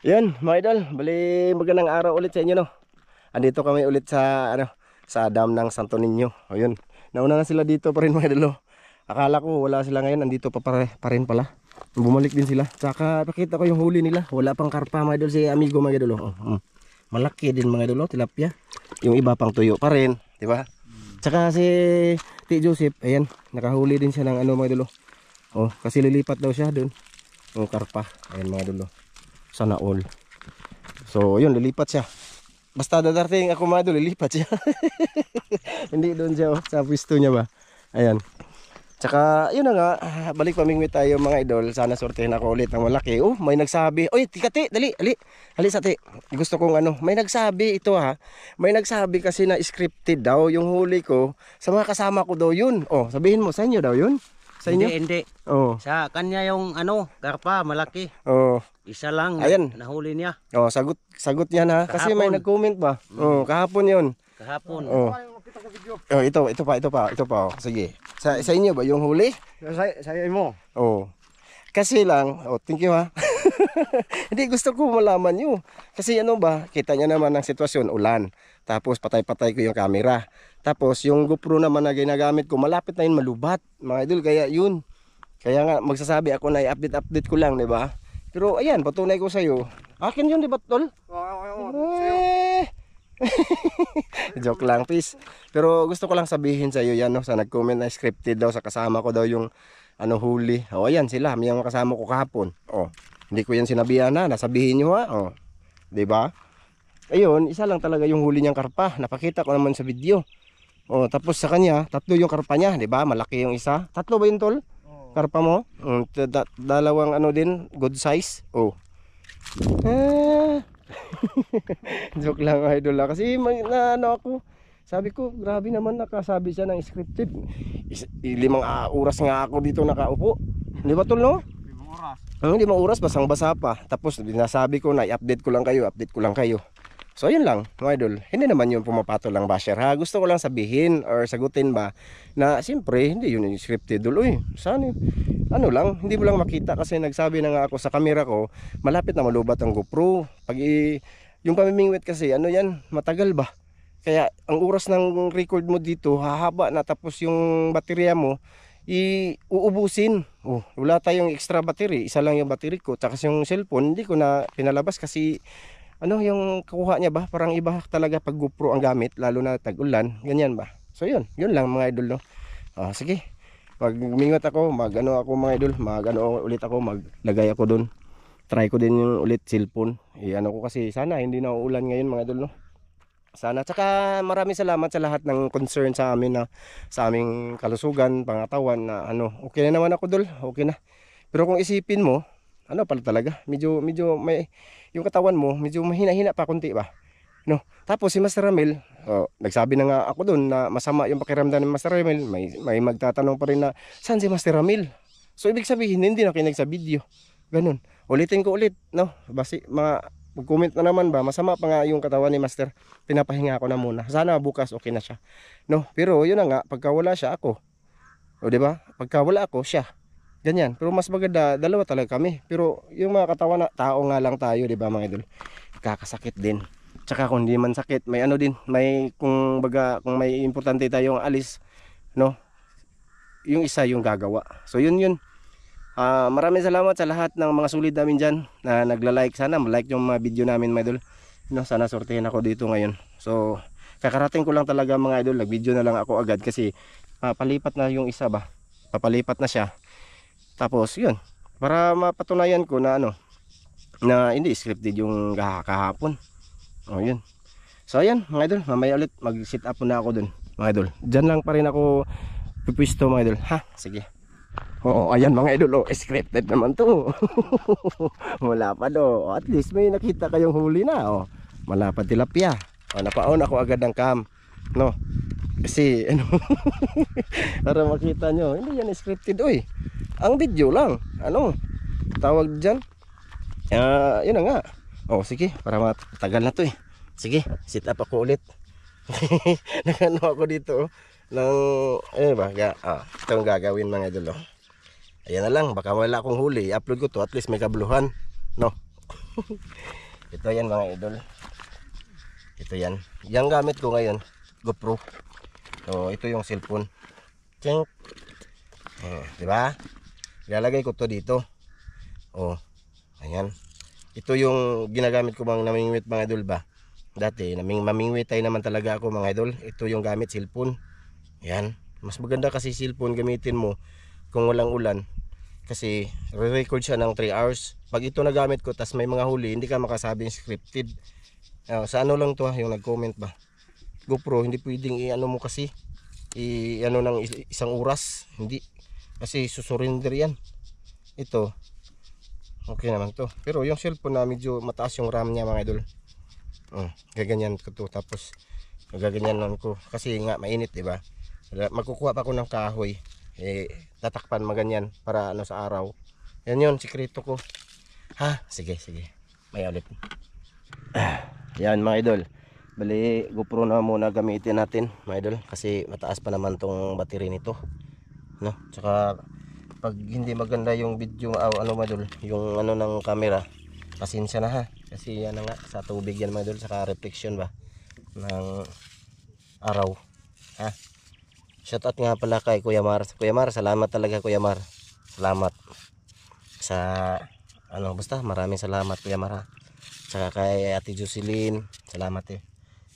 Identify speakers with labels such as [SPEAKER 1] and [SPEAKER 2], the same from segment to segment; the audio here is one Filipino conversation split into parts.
[SPEAKER 1] Yan, mga idol, bali magandang araw ulit sa inyo, no. Andito kami ulit sa sa dam ng Santo Niño. O yun. Nauna na sila dito pa rin, mga idol. Akala ko wala sila ngayon, andito pa rin pala. Bumalik din sila. Tsaka pakita ko yung huli nila. Wala pang karpa, mga idol, si amigo, mga idol. Malaki din, mga idol, tilapia. Yung iba pang tuyo pa rin, di ba? Tsaka si T. Joseph, ayan, nakahuli din siya ng mga idol. Oh, kasi lilipat daw siya doon. Yung karpa, ayan, mga idol. Sana all. So yun, lilipat siya. Basta dadating ako, mga idol, lilipat siya. Hindi doon siya, sa pwesto niya ba. Ayan. Tsaka yun na nga, balik pamingwit tayo, mga idol. Sana sortehin ako ulit ng malaki. Oh, may nagsabi. Oy, tika ti, dali. Hali sa ti. Gusto kong may nagsabi ito, ha. May nagsabi kasi na scripted daw yung huli ko. Sa mga kasama ko daw yun. Oh, sabihin mo, sa inyo daw yun? Sa inyo?
[SPEAKER 2] Hindi.
[SPEAKER 1] Oh.
[SPEAKER 2] Sa kanya yung karpa, malaki.
[SPEAKER 1] Oh.
[SPEAKER 2] Isa lang,
[SPEAKER 1] ayan,
[SPEAKER 2] nahuli niya.
[SPEAKER 1] Oh, sagot niya na. Kasi may nag-comment ba? Oh, kahapon yun.
[SPEAKER 2] Kahapon.
[SPEAKER 1] Oh. Oh, ito pa. Oh. Sige. Sa inyo ba yung huli?
[SPEAKER 3] Sa mo.
[SPEAKER 1] Oh. Kasi lang, thank you, ha. Hindi, gusto ko malaman nyo. Kasi kita niya naman ang sitwasyon, ulan. Tapos patay-patay ko yung camera. Tapos yung GoPro naman na ginagamit ko, malapit na yun malubat, mga idol. Kaya yun. Kaya nga magsasabi ako na i-update ko lang, di ba? Pero ayan, patunay ko sa'yo. Akin yun, di ba, tol? Joke lang, peace. Pero gusto ko lang sabihin sa iyo yan, no, sa nag-comment na scripted daw, sa kasama ko daw yung huli. O ayan sila, may mga kasama ko kahapon. O, hindi ko yan sinabihan na, nasabihin nyo, ha. O, di ba? Ayun, isa lang talaga yung huli niyang karpa. Napakita ko naman sa video. O, tapos sa kanya, tatlo yung karpa niya, di ba? Malaki yung isa. Tatlo ba yun, tol? Karpa mo? Dalawang din, good size. O. Joke lang, idol, kasi ako. Sabi ko, grabe naman, nakasabi siya ng scripted. 5 oras nga ako dito nakaupo. Di ba, tol, no?
[SPEAKER 3] 5 oras.
[SPEAKER 1] 5 oras, basang-basa pa. Tapos nasabi ko na i-update ko lang kayo. So ayun lang, mga idol. Hindi naman yung pumapato lang basher, ha. Gusto ko lang sabihin or sagutin ba na siyempre hindi yun yung scripted, dul. Uy, saan lang, hindi mo lang makita kasi nagsabi na nga ako sa camera ko, malapit na malubat ang GoPro. Yung pamimingwit kasi yan, matagal ba? Kaya ang oras ng record mo dito hahaba na, tapos yung baterya mo uubusin. Oh, wala tayong extra battery, isa lang yung battery ko. Tsaka yung cellphone hindi ko na pinalabas kasi yung kukuha niya ba, parang iba talaga pag GoPro ang gamit, lalo na tag-ulan, ganyan ba. So yun lang, mga idol, no. Sige, pag mingot ako, mga idol, ulit ako, maglagay ako dun. Try ko din yung ulit cellphone. Ko kasi sana hindi na uulan ngayon, mga idol, no. Sana. Tsaka maraming salamat sa lahat ng concern sa amin, na sa aming kalusugan, pangatawan, na okay na naman ako, dol. Okay na. Pero kung isipin mo, pala talaga, medyo may yung katawan mo, medyo mahina-hina pa konti ba. No. Tapos si Master Ramil, nagsabi na nga ako doon na masama yung pakiramdam ni Master Ramil. May magtatanong pa rin na saan si Master Ramil? So ibig sabihin hindi na kinig sa video. Ganun. Ulitin ko ulit, no. Basi mag-comment na naman ba, masama pa nga yung katawan ni Master. Pinapahinga ako na muna. Sana bukas okay na siya. No, pero yun na nga, pagka wala siya ako. O di ba? Pagka wala ako siya. Ganyan. Pero mas maganda, dalawa talaga kami. Pero yung mga katawan na tao nga lang tayo, di ba, mga idol? Kakasakit din. Tsaka kung hindi man sakit, may din, may kung may importante tayong alis, no? Yung isa yung gagawa. So yun. Maraming salamat sa lahat ng mga sulit namin dyan na nagla-like. Sana ma-like yung mga video namin, mga idol. No, sana sortehin ako dito ngayon. So kakarating ko lang talaga, mga idol. Nag-video na lang ako agad kasi palipat na yung isa ba. Papalipat na siya. Tapos yun, para mapatunayan ko na na hindi scripted yung kahapon. Yun. So ayan, mga idol, mamaya ulit mag-sit up na ako dun, mga idol. Diyan lang pa rin ako pipwisto, mga idol. Ha, sige. Oo, ayan, mga idol, scripted naman to. Wala pa do. At least may nakita kayong huli na. Malapad tilapia. Napaon ako agad ng cam, no. Kasi para makita nyo, hindi yan scripted, oy. Ang video lang, tawag dyan. Yun na nga. Sige, para matagal na to eh. Sige, sit up ako ulit. Ako dito ng ito ang gagawin, mga idol. Ayan na lang, baka wala akong huli, i-upload ko to, at least may kabuluhan, no. Ito yan mga idol. Ito yan. Yang gamit ko ngayon, GoPro. So ito yung cellphone. Tink. Di ba? Ilalagay ko to dito. Oh, ayan. Ito yung ginagamit ko bang namingwit mga idol ba? Dati mamingwit tayo naman talaga ako mga idol. Ito yung gamit cellphone. Ayan. Mas maganda kasi cellphone gamitin mo kung walang ulan. Kasi re-record siya ng 3 hours. Pag ito nagamit ko tas may mga huli, hindi ka makasabing scripted. Sa ano lang to yung nag-comment ba? GoPro, hindi pwedeng i-ano mo kasi i-ano ng isang oras. Hindi. Kasi susurrender yan. Ito. Okay naman to. Pero yung cellphone na medyo mataas yung RAM niya mga idol. Gaganyan ko to. Tapos gaganyan ko. Kasi nga mainit diba? Magkukuha pa ako ng kahoy. Tatakpan maganyan para ano sa araw. Yan yun, sikreto ko. Ha? Sige. May ulit. Yan mga idol. Bali, GoPro na muna gamitin natin mga idol. Kasi mataas pa naman tong battery nito. No? Tsaka pag hindi maganda yung video ano mga idol, yung ano ng camera, pasensya na ha. Kasi yan na nga, sa tubig yan mga idol. Saka reflection ba ng araw. Ha? Shoutout nga pala kay Kuya Mar. Kuya Mar, salamat talaga Kuya Mar. Salamat sa ano, basta maraming salamat Kuya Mar ha. Saka kay Ate Jocelyn, salamat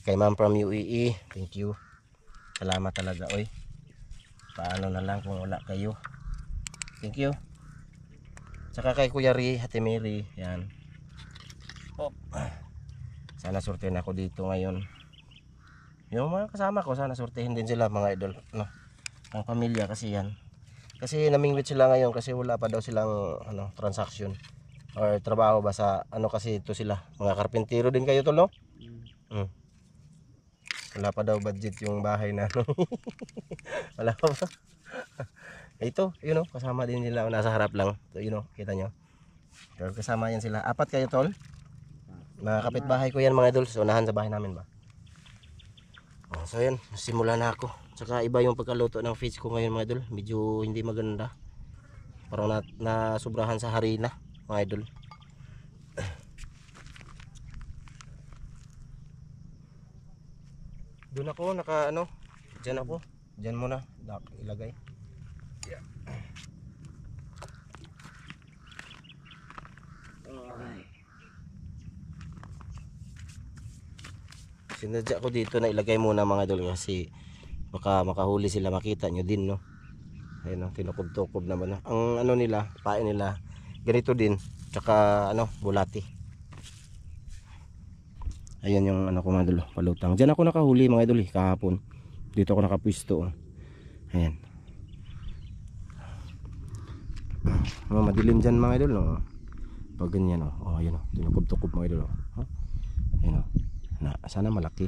[SPEAKER 1] Kay Ma'am from UAE, thank you. Salamat talaga oy. Paano na lang kung wala kayo. Thank you. Saka kay Kuya Ri, Ate Mary, yan. Sana surtihin ako dito ngayon. Yung mga kasama ko, sana surtihin din sila mga idol, no? Ang pamilya kasi yan. Kasi namingwit sila ngayon kasi wala pa daw silang ano, transaction or trabaho ba sa ano kasi ito sila. Mga karpentero din kayo tol, no? Wala pa daw budget yung bahay na ano. Wala pa ba? Ito, yun know, kasama din nila nasa harap lang. So, yun know, kita nyo. Pero kasama yan sila. 4 kayo tol. Mga kapitbahay ko yan mga idol. So unahan sa bahay namin ba. So yan, simula na ako. Saka iba yung pagkaluto ng fish ko ngayon mga idol. Medyo hindi maganda. Parang nasubrahan sa harina mga idol. Doon ako naka ano. Diyan ako. Diyan muna ilagay. Yeah. Sinadya ko dito na ilagay muna mga idol kasi baka makahuli sila, makita nyo din no. Ayun no, tinukob-tukob naman no. Ang ano nila, pain nila ganito din, tsaka ano, bulati. Ayan yung ano ko mga idol, palutang. Diyan ako nakahuli mga idol kahapon. Dito ako nakapwisto. Ayan. Madilim dyan mga idol no. Pag ganyan oh, ayun oh, tinukob-tukob mga idol oh. Ayun oh. Sana malaki.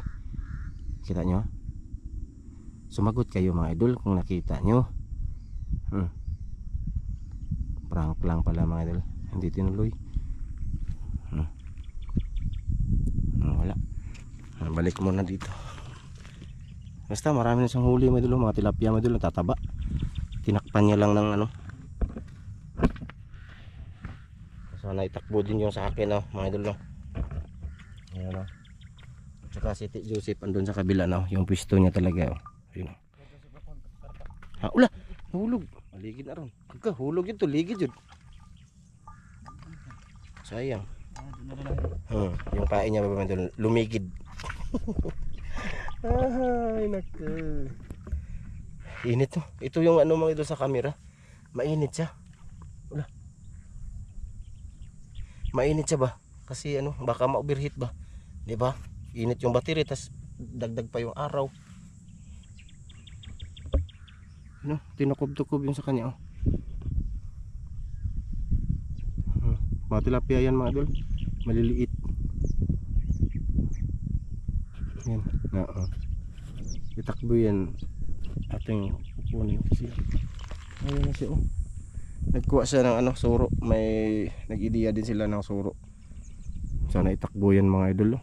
[SPEAKER 1] Kita nyo? Sumagot kayo mga idol kung nakita nyo. Prank lang pala mga idol. Hindi tinuloy. Wala. Balik muna dito. Basta marami na siyang huli mga idol. Mga tilapia mga idol natataba. Tinakpan niya lang ng ano. Sana itakbo din yung sa akin mga idol no. Ayan Tsaka si Tito Joseph andun sa kabila yung pwesto niya talaga Ayun ula, hulog. Maligid na ron. Agka, hulog yun to, ligid yun. Sayang. Yung pain niya ba lumigid. Ay, naku. Init to. Ito yung ano mga ito sa camera. Mainit siya. Ula. Mainit siya ba? Kasi ano, baka ma-overheat ba? 'Di ba? Init yung battery tas dagdag pa yung araw. No, tinukob-tukob yung sa kanya Mga tilapia yan mga idol. Maliliit. Yan. Itakbo yan. Ating kukunin kasi. Ayun na siya Nagkuha siya ng ano, suro. May nag-ideya din sila ng suro. Sana itakbo yan mga idol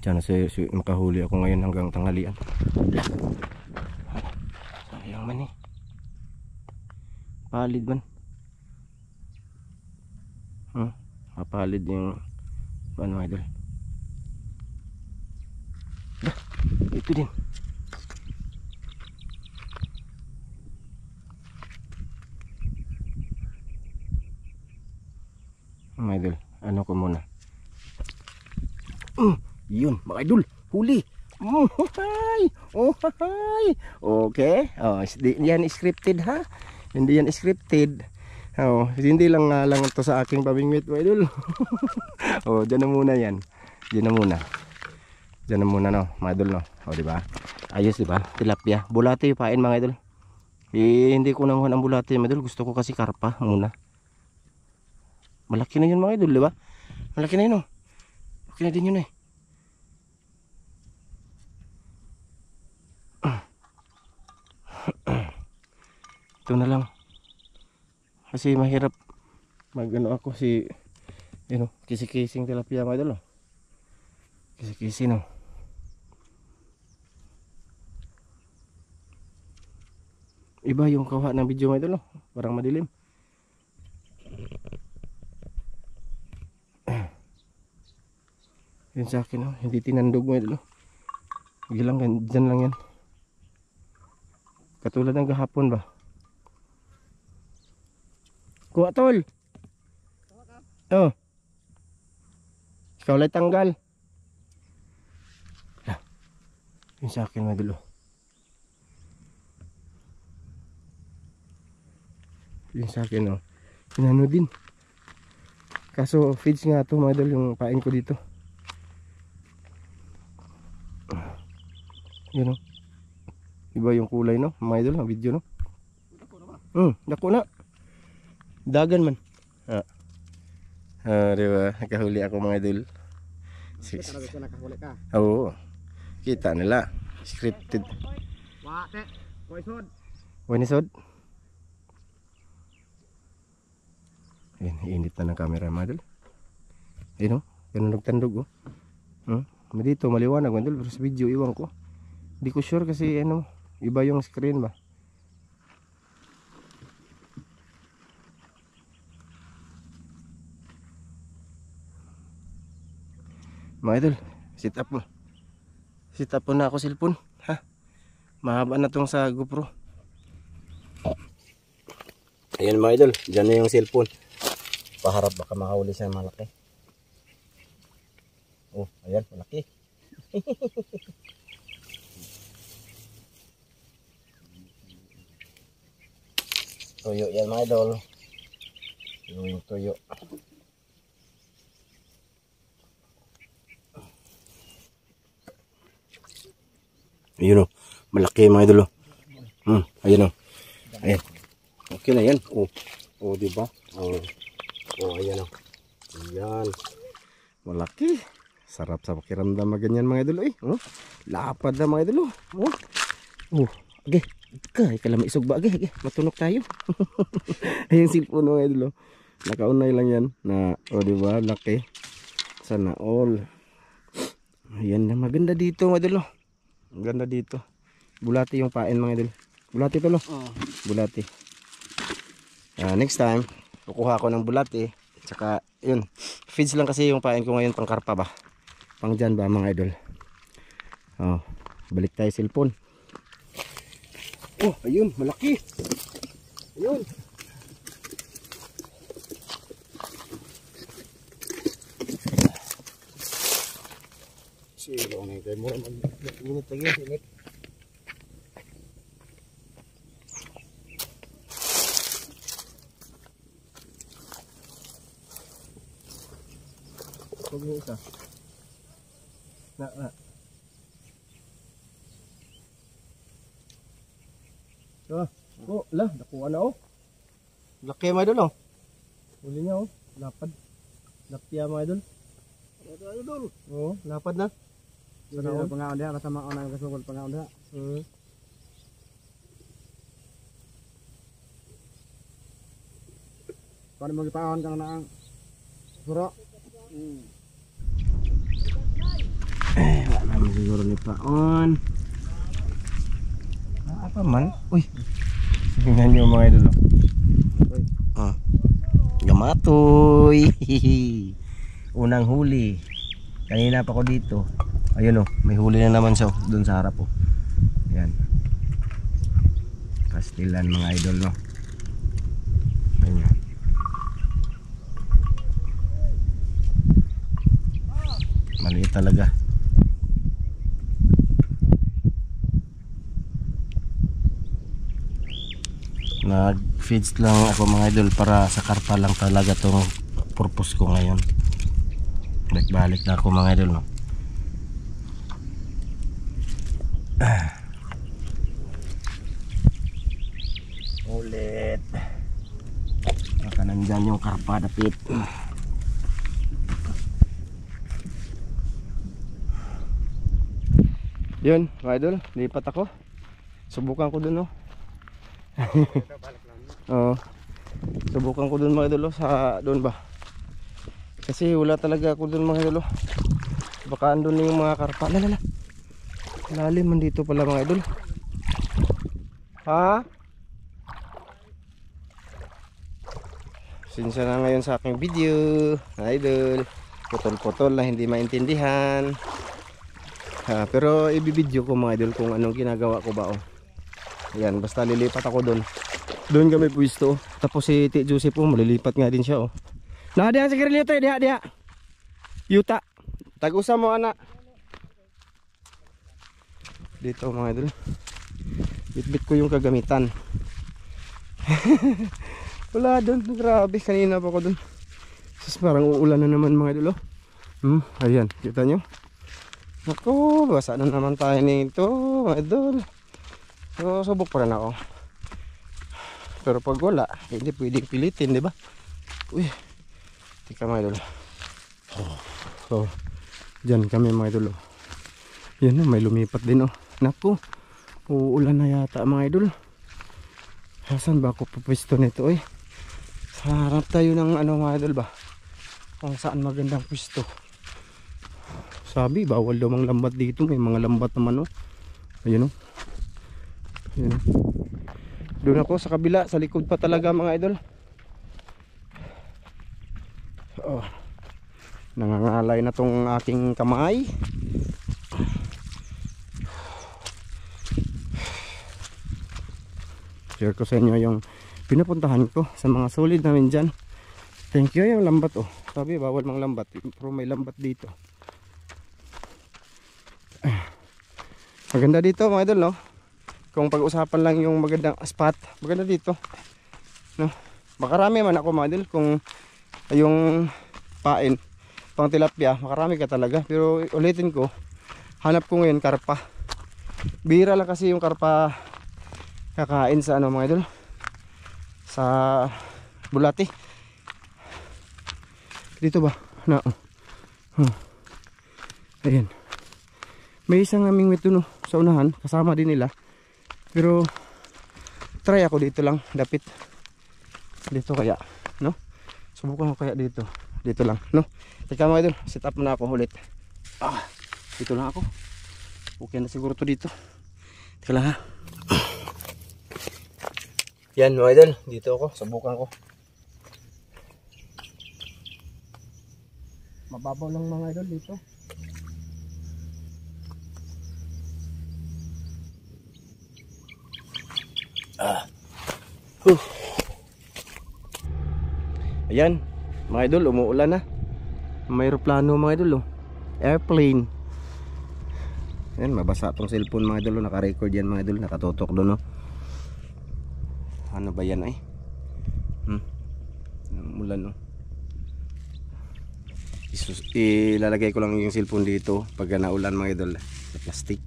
[SPEAKER 1] Sana makahuli ako ngayon hanggang tanghalian. Sayang man palid man. mapalid yung ano mga idol. Ito din. Mga idol, ano ko muna. Yun, mga idol, huli. Hay! Oh, hay! Okay. Oh, hindi yan scripted ha. Hindi yan scripted. Oh, hindi lang nga lang ito sa aking pamingwit, mga idol. Oh, diyan na muna yan. Diyan na muna. Diyan na muna no, mga idol no. Oh, di ba? Ayos, di ba? Tilapia. Bulate yung pain, mga idol. Hindi ko nanguhan ang bulate, mga idol. Gusto ko kasi karpa muna. Malaki na yun, mga idol, di ba? Malaki na yun, oh. Okay na din yun, eh. Ito na lang. Kasi mahirap mag-ano ako si, kisi-kising tilapia, mga idol, oh. Kisi-kisi, no. Iba yung kawa ng video, mga idol, oh. Parang madilim. Yun sa akin, oh. Hindi tinandog, mga idol, oh. Gilang, dyan lang yan. Katulad ng gahapon ba? Kuha tol. Oh. Ikaw lang tanggal. Yun sa akin, mga idol, oh. Yun sa akin, oh. Inano din. Kaso feeds nga to, mga idol, yung pain ko dito. Yun, oh. Iba yung kulay, no, mga idol, ang video, no. Dako na. Dagan man. Diba, nakahuli ako, mga idol.
[SPEAKER 2] Nakahuli ka.
[SPEAKER 1] Oo. Kita nila. Scripted.
[SPEAKER 2] Wate, koisod.
[SPEAKER 1] Wanisod. Ayan, iinit na ng camera, mga idol. Ayun, oh. Ganun nagtandog, oh. Dito, maliwanag, mga idol. Pero sa video, iwan ko. Di ko sure kasi, iba yung screen ba. Mga idol, sit up mo. Sit up po na ako cellphone, ha. Mahaba na tong sa GoPro. Ayan, mga idol, dyan na yung cellphone. Paharap, baka makahuli siya malaki. Oh, ayan, malaki. Tuyo yan, mga idol. Yung tuyo. Ayun, oh, malaki, mga idol, oh. Ayun, oh. Ayan. Okay na yan. Oh, diba? Ayan, oh. Ayan. Malaki. Sarap sa pakiramdam na ganyan, mga idol, eh. Oh, lapad na, mga idol, oh. Okay. Kala isog ba? Okay. Matunog tayo. Ayun, cellphone, mga idol, oh. Nakaunay lang yan na, diba? Laki. Sana all. Ayan na, maganda dito, mga idol, oh. Ang ganda dito. Bulati yung pain, mga idol. Bulati to, no? Bulati. Next time, kukuha ako ng bulati. Tsaka, yun. Feeds lang kasi yung pain ko ngayon, pang karpa ba? Pang dyan ba, mga idol? Balik tayo cellphone. Oh, ayun, malaki. Ayun. Silo na ito. Mura mag-minute lagi. Init. Huwag yung isa. Na. Lah, nakuha na, oh. Laki, mga idol, oh. Huli niya, oh. Lapad. Lapya, mga idol. Oo, lapad na.
[SPEAKER 2] Sana pangaon dia kasama ona kasugol pangaon dia. Kan mo gipaon kana na ang suro.
[SPEAKER 1] Wala naman siguro ni paon. Apa man? Uy. Tingnan niyo, mga idol, oh. Gamatoy. Unang huli. Kanina pa ko dito. Ayun oh, may huli na naman siya doon sa harap oh. Yan. Pastilan mga idol no. Ayan. Maliit talaga. Nag-feeds lang ako mga idol para sa karpa lang talaga tong purpose ko ngayon. Balik na ako mga idol no. Ulit. Baka nandyan yung karpa dapit. Yun mga idol, lipat ako. Subukan ko dun oh. Oo. Subukan ko dun mga idol oh, sa doon ba. Kasi wala talaga ako dun mga idol oh. Baka andun yung mga karpa. Lala. Lalim man dito pala mga idol. Ha? Sinsya na ngayon sa aking video idol. Putol-putol na hindi maintindihan. Pero ibibideo ko mga idol kung anong ginagawa ko ba oh. Ayan, basta lilipat ako doon. Doon kami pwisto. Tapos si T. Joseph oh, malilipat nga din siya oh. Diyan sa kirilyo tayo, diha. Yuta. Tag-usa mo anak. Dito mga idol. Bitbit ko yung kagamitan. Wala doon, grabe. Kanina pa ako doon. Sus, parang uulan na naman mga idol oh. Ayan, kita nyo. Naku, basa na naman tayo nito mga idol. So, subok pa rin ako. Pero pag wala, hindi pwedeng pilitin, di ba? Uy, tika mga idol. So, dyan kami mga idol oh. Yan oh, may lumipat din oh. Naku, uulan na yata mga idol. Saan ba ako papwesto nito eh? Harap tayo ng ano mga idol ba? Kung saan magandang pwesto. Sabi, bawal daw mga lambat dito. May mga lambat naman oh. Ayun oh. Ayun oh. Doon ako sa kabila, sa likod pa talaga mga idol. Oh. Nangangalay na tong aking kamay. Share ko sa inyo yung pinupuntahan ko sa mga solid namin dyan. Thank you yung lambat oh. Sabi bawal mang lambat, pero may lambat dito. Maganda dito mga idol no. Kung pag-usapan lang yung magandang spot, maganda dito no. Makarami man ako mga idol. Kung yung pain pang tilapia, makarami ka talaga. Pero ulitin ko, hanap ko ngayon karpa. Bira lang kasi yung karpa kakain sa ano mga idol, sa bulati. Dito ba? Na ayan. May isang naming metuno sa unahan, kasama din nila. Pero try ako dito lang, dapit. Dito kaya, no? Subukan ko kaya dito. Dito lang, no? Teka mga idol, set up muna ako ulit. Dito lang ako. Okay na siguro to dito. Teka lang ha. Yan mga idol, dito ako, subukan ko. Mababaw lang mga idol dito. Ayan mga idol, umuulan na. May aeroplano mga idol oh. Airplane. Ayan, mabasa tong cellphone mga idol oh. Naka-record yan mga idol, nakatutok doon oh. Ano ba yan ay? Umulan oh. Ilalagay ko lang yung cellphone dito pag naulan mga idol sa plastic.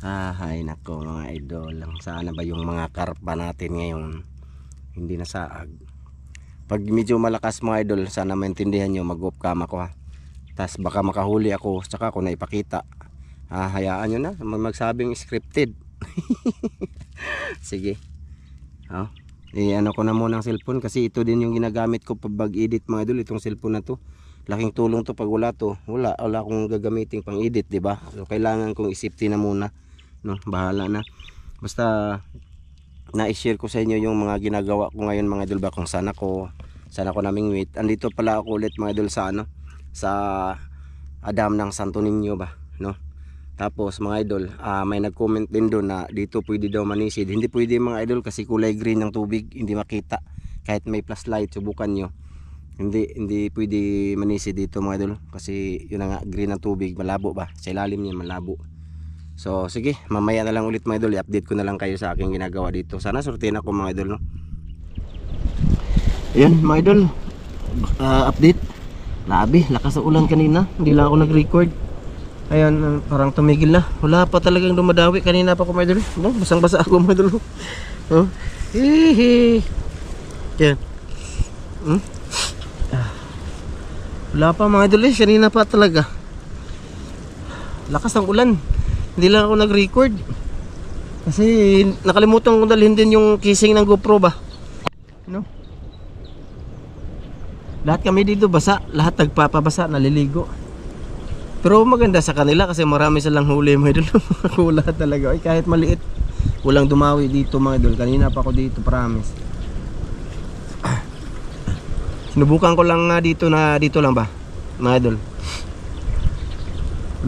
[SPEAKER 1] Ay nako mga idol, sana ba yung mga karpa natin ngayon hindi nasaag. Pag medyo malakas mga idol, sana maintindihan nyo, mag-off cam ako ha. Tas baka makahuli ako, tsaka ako na ipakita. Hayaan nyo na, magsabing scripted. Sige ano ko na muna ang cellphone, kasi ito din yung ginagamit ko pag edit mga idol. Itong cellphone na to, laking tulong to. Pag wala to, wala akong gagamitin pang edit, diba? So kailangan kong i-safety na muna no, bahala na. Basta na-share ko sa inyo yung mga ginagawa ko ngayon mga idol ba, kung saan ako namingwit. Andito pala ako ulit mga idol sa sa dam ng Santo Niño ba, no? Tapos mga idol, may nag-comment din doon na dito pwede daw manisid. Hindi pwede mga idol kasi kulay green ng tubig, hindi makita. Kahit may flashlight, subukan nyo. Hindi pwede manisid dito mga idol kasi yun na nga, green ng tubig, malabo ba? Sa ilalim niya malabo. So sige, mamaya na lang ulit mga idol, i-update ko na lang kayo sa aking ginagawa dito. Sana sortein ako mga idol, no? Ayan mga idol, update. Labi, lakas ang ulan kanina, hindi lang ako nag-record. Ayan, parang tumigil na. Wala pa talagang dumadawi. Kanina pa ako mga idol. No, basang-basa ako mga idol. Oh. Hihi. Yan. Wala pa mga idol, kanina pa talaga. Lakas ang ulan. Hindi lang ako nag-record kasi nakalimutan ko dalhin din yung casing ng GoPro ba, no? Lahat kami dito basa, lahat nagpapabasa, naliligo. Pero maganda sa kanila kasi marami silang huli mga idol. Wala talaga, ay kahit maliit walang dumawi dito mga idol. Kanina pa ako dito, promise. Sinubukan ko lang dito na dito lang ba mga idol.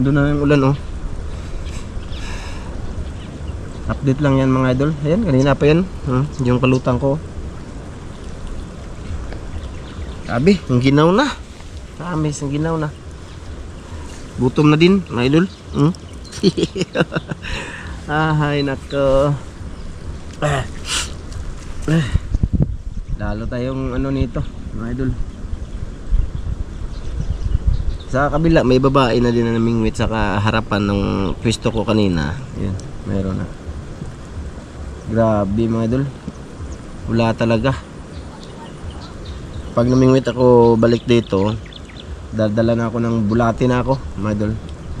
[SPEAKER 1] Andun na yung ulan oh. Update lang yan mga idol. Ayan, kanina pa yan, yung kalutang ko. Sabi, ang ginaw na. Promise, ang ginaw na. Gutom na din mga idol. Ay nako. Lalo tayong ano nito mga idol. Sa kabila may babae na din na namingwit sa harapan ng pwesto ko kanina. Yan, mayroon na. Grabe mga idol, wala talaga. Pag namingwit ako balik dito, dadala na ako ng bulati na ako mga idol.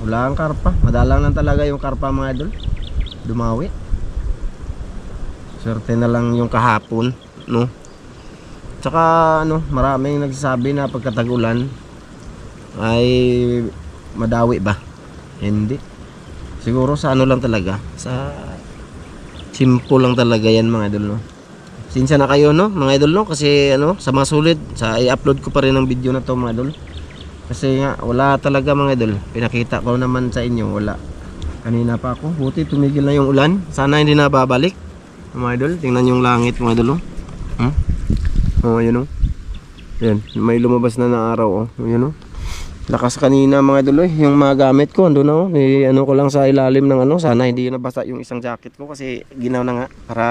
[SPEAKER 1] Wala ang karpa, madalang lang talaga yung karpa mga idol dumawi. Swerte na lang yung kahapon, no? Tsaka ano, maraming nagsasabi na pagkatag-ulan ay madawi ba? Hindi. Siguro sa ano lang talaga, sa simple lang talaga yan mga idol, no? Sinsya na kayo, no mga idol, no? Kasi ano, sa mga sulit, i-upload ko pa rin ang video na to mga idol. Kasi nga wala talaga mga idol. Pinakita ko naman sa inyo, wala. Kanina pa ako, buti tumigil na yung ulan. Sana hindi na babalik mga idol. Tingnan yung langit mga idol, oh. Oh, yun oh. Yan, may lumabas na ng araw, oh. Yun oh. Lakas kanina mga idol, yung mga gamit ko ando na, oh. Ano ko lang sa ilalim ng ano, sana hindi nabasa yung isang jacket ko kasi ginaw na nga para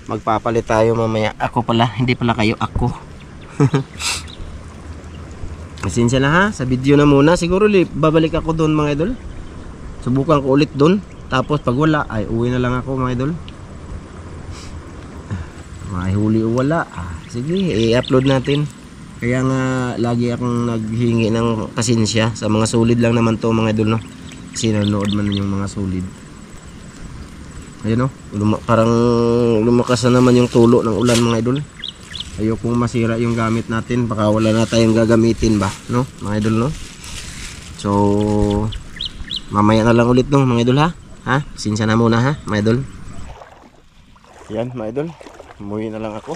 [SPEAKER 1] magpapalit tayo mamaya. Ako pala, hindi pala kayo, ako. Pasensya na ha, sa video na muna. Siguro babalik ako doon mga idol. Subukan ko ulit doon. Tapos pag wala, ay uwi na lang ako mga idol. May huli o wala, sige, i-upload natin. Kaya nga lagi akong naghingi ng pasensya. Sa mga solid lang naman to mga idol, no? Kasi nanonood man yung mga solid. Ayun, no? Parang lumakas na naman yung tulo ng ulan mga idol. Ayokong masira yung gamit natin. Baka wala na tayong gagamitin ba, no? Mga idol, no? So mamaya na lang ulit, no mga idol, ha? Pasensya na muna ha mga idol. Yan mga idol, umuwi na lang ako.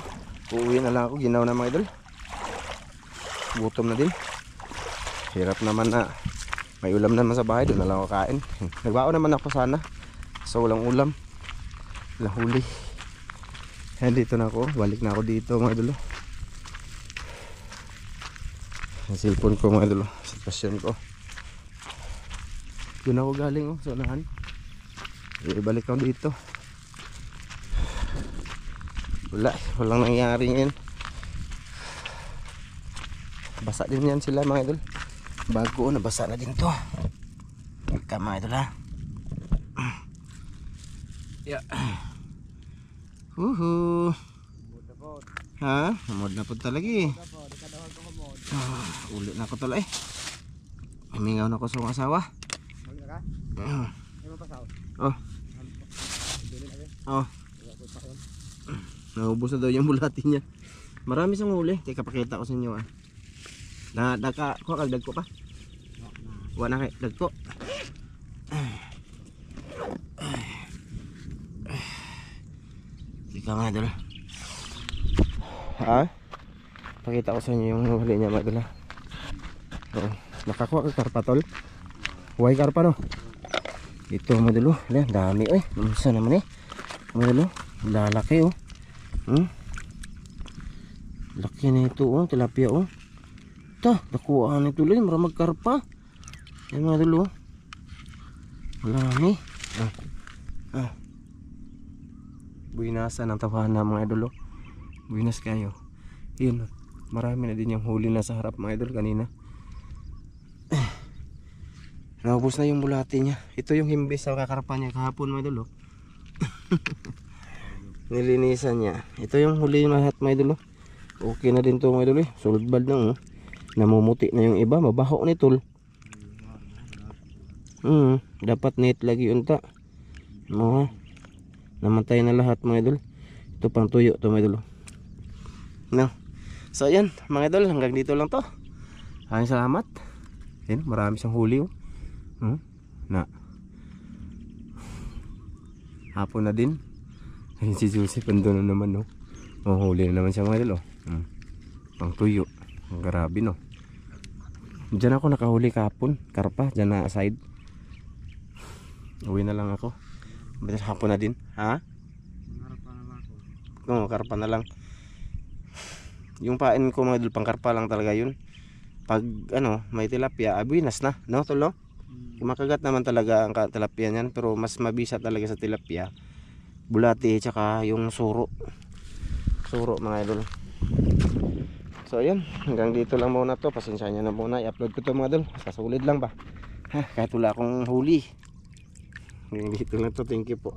[SPEAKER 1] Uuwi na lang ako, ginaw na mga idol. Gutom na din. Hirap naman na may ulam naman sa bahay, doon na lang ako kain. Nagbaon naman ako sana, so walang ulam, walang huli. Ayan, dito na ako, balik na ako dito mga idol. Ang cellphone ko mga idol, sitwasyon ko. Doon ako galing, oh, sa unahan. Ibalik ako dito. Walang nangyari ngayon. Basa din yan sila mga idol. Bago, nabasa na din to. Ika mga idol, ha. Yeah. Woohoo. Ha? Mod na po talaga eh. Ulit na ako talaga eh. Humingaw na ko sa asawa. Oh. Oh. Naubos na daw yung bulati niya. Marami siyang huli. Teka, pakita ko sa inyo, Dagka, kuha kag dagko pa. Wala na kay dagko. Ika mga idol. Ha? Pakita ko sa inyo yung huli niya mga idol ha. Oo. Nakakuha ka karpa tol. Huwag karpa no. Ito mga idol oh. Ayan, dami eh. Minsan naman eh. Mga idol oh. Lalaki oh. Laki na ito oh. Tilapia oh. Ito. Nakuha na ito lang. Maramag karpa. Ayan mga idol oh. Marami. Buwinasan ang tawanan mga idol oh. Buwinas kayo. Yun. Marami na din yung huli na sa harap mga idol kanina. Naubos na yung bulati niya. Ito yung himbis sa kakarpa niya kahapon mga idol oh. Nilinisan niya. Ito yung huli na lahat mga idol oh. Okay na din to mga idol eh. Solid bad na oh. Namumuti na yung iba. Mabaho ni tol. Dapat net lagi unta. No. Namatay na lahat mga idol. Ito pang tuyo to mga idol. No. So ayan mga idol, hanggang dito lang to. Maraming salamat. Ayan, marami siyang huli oh. Na. Hapon na din. Ayun si Joseph andun na naman no. Oh, huli na naman siya mga idol oh. Pang tuyo. Ang grabe no. Diyan ako nakahuli kahapon. Karpa, diyan na aside. Uwi na lang ako. Betul hapon na din. Ha? Oo, karpa na lang. Yung pain ko mga idol, pang karpa lang talaga yun. Pag ano, may tilapia, abuinas na, no tolo? Makagat naman talaga ang tilapia niyan, pero mas mabisa talaga sa tilapia. Bulati tsaka yung suro. Suro mga idol. So ayan, hanggang dito lang muna to. Pasensya nyo na muna, i-upload ko to mga idol. Kasulid lang ba? Ha, kahit wala akong huli. Hanggang dito lang to, thank you po.